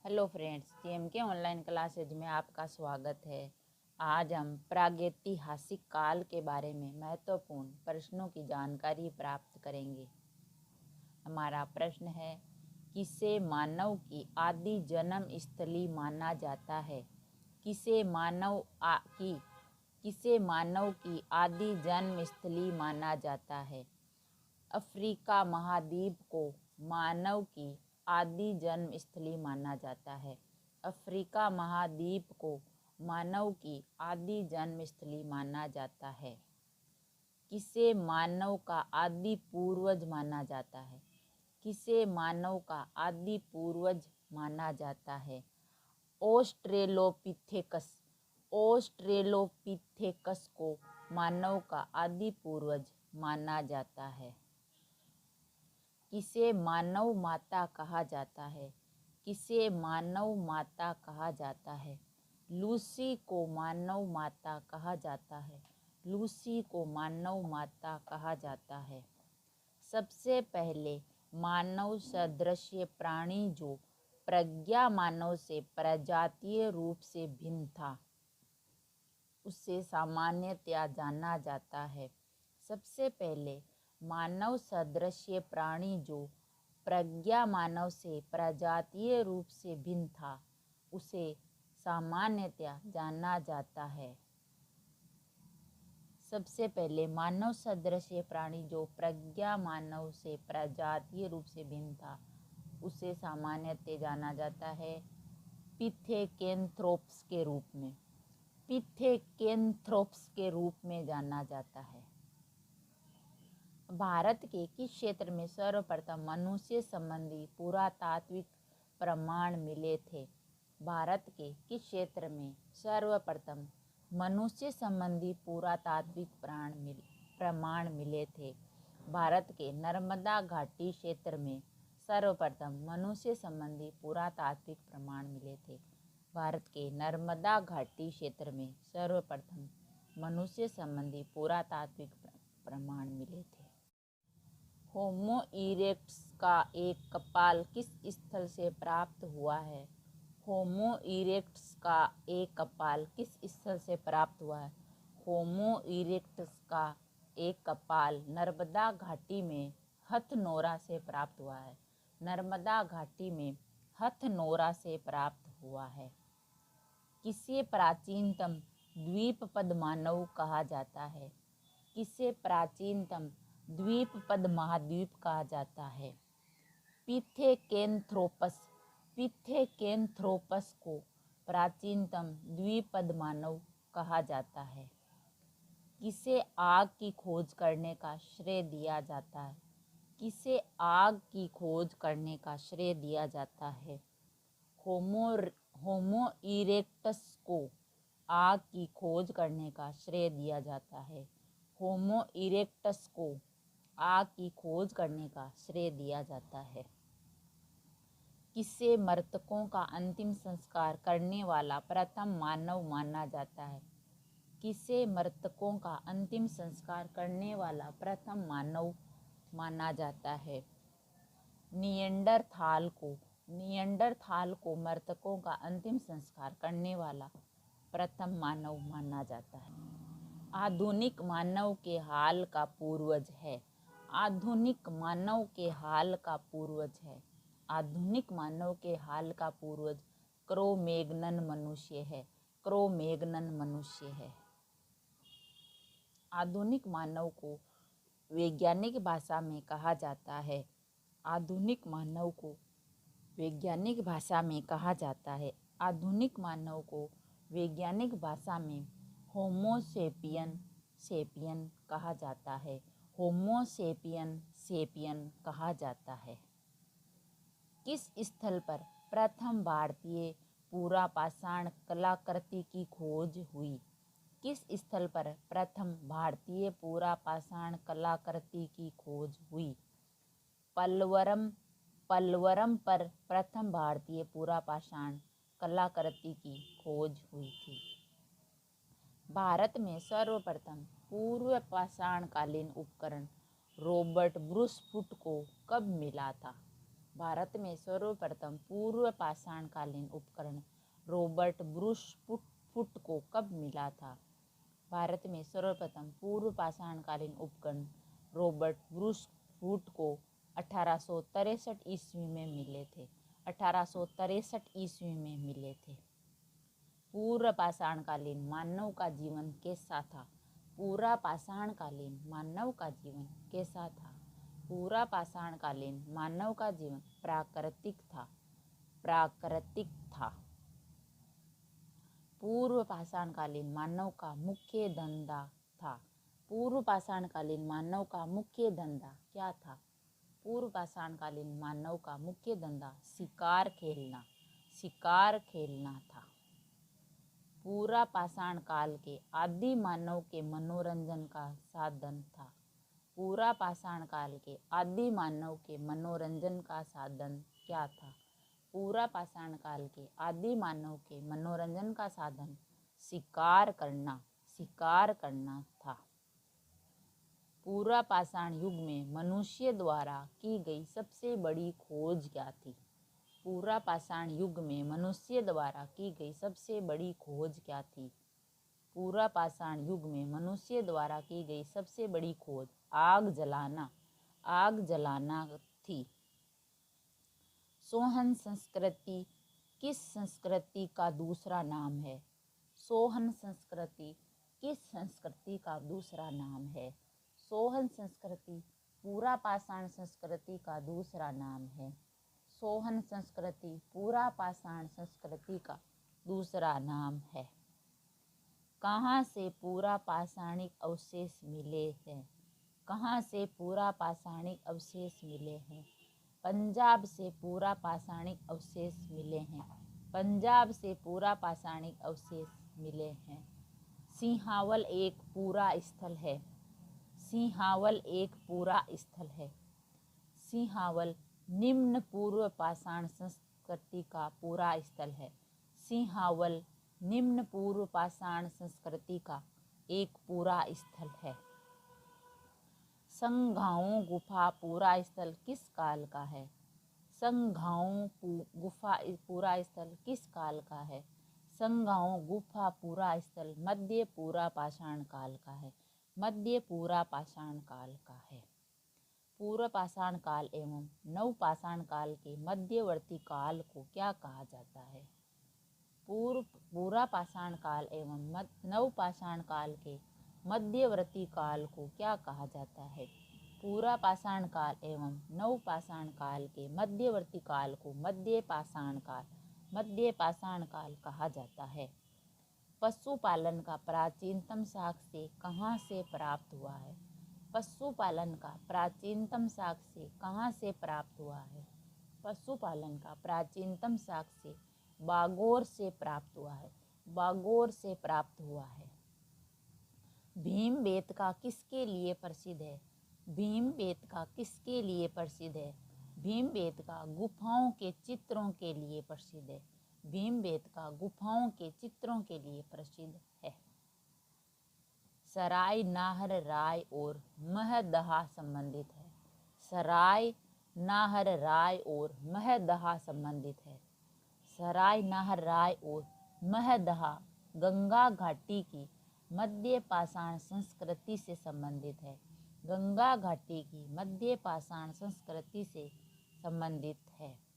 Hello friends, जेएमके online classes में आपका स्वागत है। आज हम प्रागैतिहासिक काल के बारे में महत्वपूर्ण प्रश्नों की जानकारी प्राप्त करेंगे। हमारा प्रश्न है, किसे मानव की आदि जन्म स्थली माना जाता है? किसे मानव की आदि जन्म स्थली माना जाता है? अफ्रीका महाद्वीप को मानव की आदि जन्म स्थली माना जाता है। अफ्रीका महाद्वीप को मानव की आदि जन्म स्थली माना जाता है। किसे मानव का आदि पूर्वज माना जाता है? किसे मानव का आदि पूर्वज माना जाता है? ऑस्ट्रेलोपिथेकस ऑस्ट्रेलोपिथेकस को मानव का आदि पूर्वज माना जाता है। किसे मानव माता कहा जाता है? किसे मानव माता कहा जाता है? लूसी को मानव माता कहा जाता है। लूसी को मानव माता कहा जाता है। सबसे पहले मानव सदृश प्राणी जो प्रज्ञा मानव से प्रजातीय रूप से भिन्न था, उसे सामान्यतया जाना जाता है। सबसे पहले मानव सदृश प्राणी जो प्रज्ञा मानव से प्रजातीय रूप से भिन्न था, उसे सामान्यतया जाना जाता है। सबसे पहले मानव सदृश प्राणी जो प्रज्ञा मानव से प्रजातीय रूप से भिन्न था, उसे सामान्यतः जाना जाता है पिथेकेंथ्रोप्स के रूप में। पिथेकेंथ्रोप्स के रूप में जाना जाता है। भारत के किस क्षेत्र में सर्वप्रथम मनुष्य संबंधी पुरातात्विक प्रमाण मिले थे? भारत के किस क्षेत्र में सर्वप्रथम मनुष्य संबंधी पुरातात्विक प्रमाण मिले थे? भारत के नर्मदा घाटी क्षेत्र में सर्वप्रथम मनुष्य संबंधी पुरातात्विक प्रमाण मिले थे। भारत के नर्मदा घाटी क्षेत्र में सर्वप्रथम मनुष्य संबंधी पुरातात्विक प्रमाण मिले थे। होमो इरेक्टस का एक कपाल किस स्थल से प्राप्त हुआ है? होमो इरेक्टस का एक कपाल किस स्थल से प्राप्त हुआ है? होमो इरेक्टस का एक कपाल नर्मदा घाटी में हथनोरा से प्राप्त हुआ है। नर्मदा घाटी में हथनोरा से प्राप्त हुआ है। किसे प्राचीनतम द्वीपपद मानव कहा जाता है? किसे प्राचीनतम द्वीपपद महाद्वीप कहा जाता है? पिथेकेंथ्रोपस को प्राचीनतम द्विपद मानव कहा जाता है। किसे आग की खोज करने का श्रेय दिया जाता है? किसे आग की खोज करने का श्रेय दिया जाता है? होमो इरेक्टस को आग की खोज करने का श्रेय दिया जाता है। होमो इरेक्टस को आग की खोज करने का श्रेय दिया जाता है। किसे मृतकों का अंतिम संस्कार करने वाला प्रथम मानव माना जाता है? किसे मृतकों का अंतिम संस्कार करने वाला प्रथम मानव माना जाता है? निएंडरथाल को मृतकों का अंतिम संस्कार करने वाला प्रथम मानव माना जाता है। आधुनिक मानव के हाल का पूर्वज है। आधुनिक मानव के हाल का पूर्वज है। आधुनिक मानव के हाल का पूर्वज क्रो-मैग्नन मनुष्य है। क्रो-मैग्नन मनुष्य है। आधुनिक मानव को वैज्ञानिक भाषा में कहा जाता है। आधुनिक मानव को वैज्ञानिक भाषा में कहा जाता है। आधुनिक मानव को वैज्ञानिक भाषा में होमो सेपियन कहा जाता है। होमो सेपियन कहा जाता है। किस स्थल पर प्रथम भारतीय पुरापाषाण कलाकृति की खोज हुई? किस स्थल पर प्रथम भारतीय पुरापाषाण कलाकृति की खोज हुई? पलवरम पर प्रथम भारतीय पुरापाषाण कलाकृति की खोज हुई थी। भारत में सर्वप्रथम पूर्व पाषाणकालीन उपकरण रॉबर्ट ब्रूस फुट को कब मिला था? भारत में सर्वप्रथम पूर्व पाषाणकालीन उपकरण रॉबर्ट ब्रूस फुट को कब मिला था? भारत में सर्वप्रथम पूर्व पाषाणकालीन उपकरण रॉबर्ट ब्रूस फुट को 1863 ईस्वी में मिले थे। 1863 ईस्वी में मिले थे। पूर्व पाषाणकालीन मानव का जीवन कैसा था? पूरा पाषाणकालीन मानव का जीवन कैसा था? पूरा पाषाणकालीन मानव का जीवन प्राकृतिक था। प्राकृतिक था। पूर्व पाषाणकालीन मानव का मुख्य धंधा था। पूर्व पाषाणकालीन मानव का मुख्य धंधा क्या था? पूर्व पाषाणकालीन मानव का मुख्य धंधा शिकार खेलना। शिकार खेलना था। पूरा पाषाण काल के आदि मानव के मनोरंजन का साधन था। पूरा पाषाण काल के आदि मानव के मनोरंजन का साधन क्या था? पूरा पाषाण काल के आदि मानव के मनोरंजन का साधन शिकार करना। शिकार करना था। पूरा पाषाण युग में मनुष्य द्वारा की गई सबसे बड़ी खोज क्या थी? पूरा पाषाण युग में मनुष्य द्वारा की गई सबसे बड़ी खोज क्या थी? पूरा पाषाण युग में मनुष्य द्वारा की गई सबसे बड़ी खोज आग जलाना। आग जलाना थी। सोहन संस्कृति किस संस्कृति का दूसरा नाम है? सोहन संस्कृति किस संस्कृति का दूसरा नाम है? सोहन संस्कृति पूरा पाषाण संस्कृति का दूसरा नाम है। सोहन संस्कृति पूरा पाषाण संस्कृति का दूसरा नाम है। कहाँ से पूरा पाषाणिक अवशेष मिले हैं? कहाँ से पूरा पाषाणिक अवशेष मिले हैं? पंजाब से पूरा पाषाणिक अवशेष मिले हैं। पंजाब से पूरा पाषाणिक अवशेष मिले हैं। सिंहावल एक पूरा स्थल है। सिंहावल एक पूरा स्थल है। सिंहावल निम्न पूर्व पाषाण संस्कृति का पूरा स्थल है। सिंहावल निम्न पूर्व पाषाण संस्कृति का एक पूरा स्थल है। संघाओं गुफा पूरा स्थल किस काल का है? संघाओं गुफा पूरा स्थल किस काल का है? संघाओं गुफा पूरा स्थल मध्य पूरा पाषाण काल का है। मध्य पूरा पाषाण काल का है। पूर्व पाषाण काल एवं नव पाषाण काल के मध्यवर्ती काल को क्या कहा जाता है? पूरा पाषाण काल एवं नव पाषाण काल के मध्यवर्ती काल को क्या कहा जाता है? पूरा पाषाण काल एवं नव पाषाण काल के मध्यवर्ती काल को मध्य पाषाण काल कहा जाता है। पशुपालन का प्राचीनतम साक्ष्य कहाँ से प्राप्त हुआ है? पशुपालन का प्राचीनतम साक्ष्य कहाँ से प्राप्त हुआ है? पशुपालन का प्राचीनतम साक्ष्य बागोर से प्राप्त हुआ है। बागोर से प्राप्त हुआ है। भीमबेटका किसके लिए प्रसिद्ध है? भीमबेटका किसके लिए प्रसिद्ध है? भीमबेटका गुफाओं के चित्रों के लिए प्रसिद्ध है। भीमबेटका गुफाओं के चित्रों के लिए प्रसिद्ध है। सराय नाहर राय और महदहा संबंधित है। सराय नाहर राय और महदहा संबंधित है। सराय नाहर राय और महदहा गंगा घाटी की मध्य पाषाण संस्कृति से संबंधित है। गंगा घाटी की मध्य पाषाण संस्कृति से संबंधित है।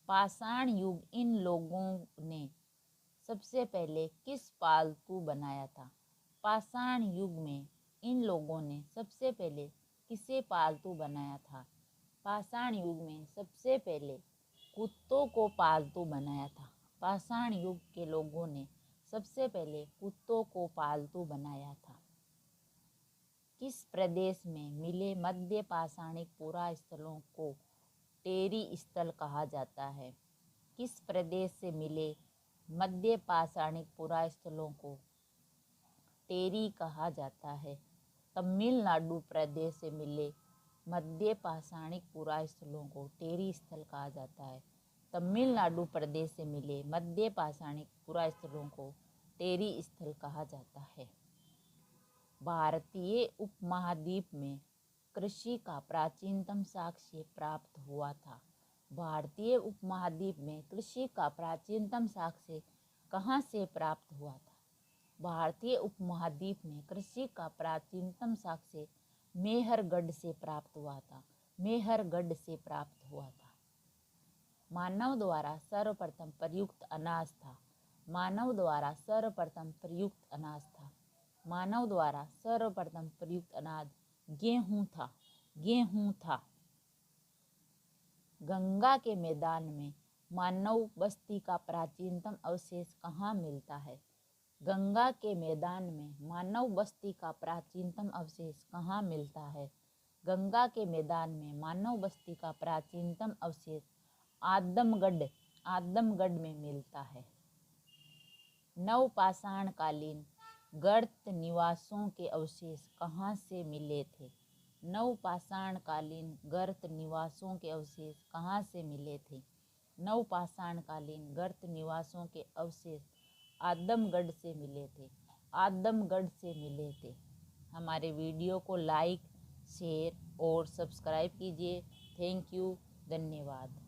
पाषाण युग इन लोगों ने सबसे पहले किस पालतू बनाया था? पाषाण युग में इन लोगों ने सबसे पहले किसे पालतू बनाया था? पाषाण युग में सबसे पहले कुत्तों को पालतू बनाया था। पाषाण युग के लोगों ने सबसे पहले कुत्तों को पालतू बनाया था। किस प्रदेश में मिले मध्य पाषाणिक पुरा स्थलों को टेरी स्थल कहा जाता है? किस प्रदेश से मिले मध्य पाषाणिक पुरा स्थलों को टेरी कहा जाता है? तमिलनाडु प्रदेश से मिले मध्य पाषाणिक पुरा स्थलों को टेरी स्थल कहा जाता है। तमिलनाडु प्रदेश से मिले मध्य पाषाणिक पुरा स्थलों को टेरी स्थल कहा जाता है। भारतीय उपमहाद्वीप में कृषि का प्राचीनतम साक्ष्य प्राप्त हुआ था। भारतीय उपमहाद्वीप में कृषि का प्राचीनतम साक्ष्य कहाँ से प्राप्त हुआ था? भारतीय उपमहाद्वीप में कृषि का प्राचीनतम साक्ष्य मेहरगढ़ से प्राप्त हुआ था। मेहरगढ़ से प्राप्त हुआ था। मानव द्वारा सर्वप्रथम प्रयुक्त अनाज था। मानव द्वारा सर्वप्रथम प्रयुक्त अनाज था। मानव द्वारा सर्वप्रथम प्रयुक्त अनाज गेहूं था। गेहूं था। गंगा के मैदान में मानव बस्ती का प्राचीनतम अवशेष कहाँ मिलता है? गंगा के मैदान में मानव बस्ती का प्राचीनतम अवशेष कहाँ मिलता है? गंगा के मैदान में मानव बस्ती का प्राचीनतम अवशेष आदमगढ़ में मिलता है। नवपाषाणकालीन गर्त निवासों के अवशेष कहाँ से मिले थे? नवपाषाणकालीन गर्त निवासों के अवशेष कहाँ से मिले थे? नवपाषाणकालीन गर्त निवासों के अवशेष आदमगढ़ से मिले थे। आदमगढ़ से मिले थे। हमारे वीडियो को लाइक, शेयर और सब्सक्राइब कीजिए। Thank you. धन्यवाद।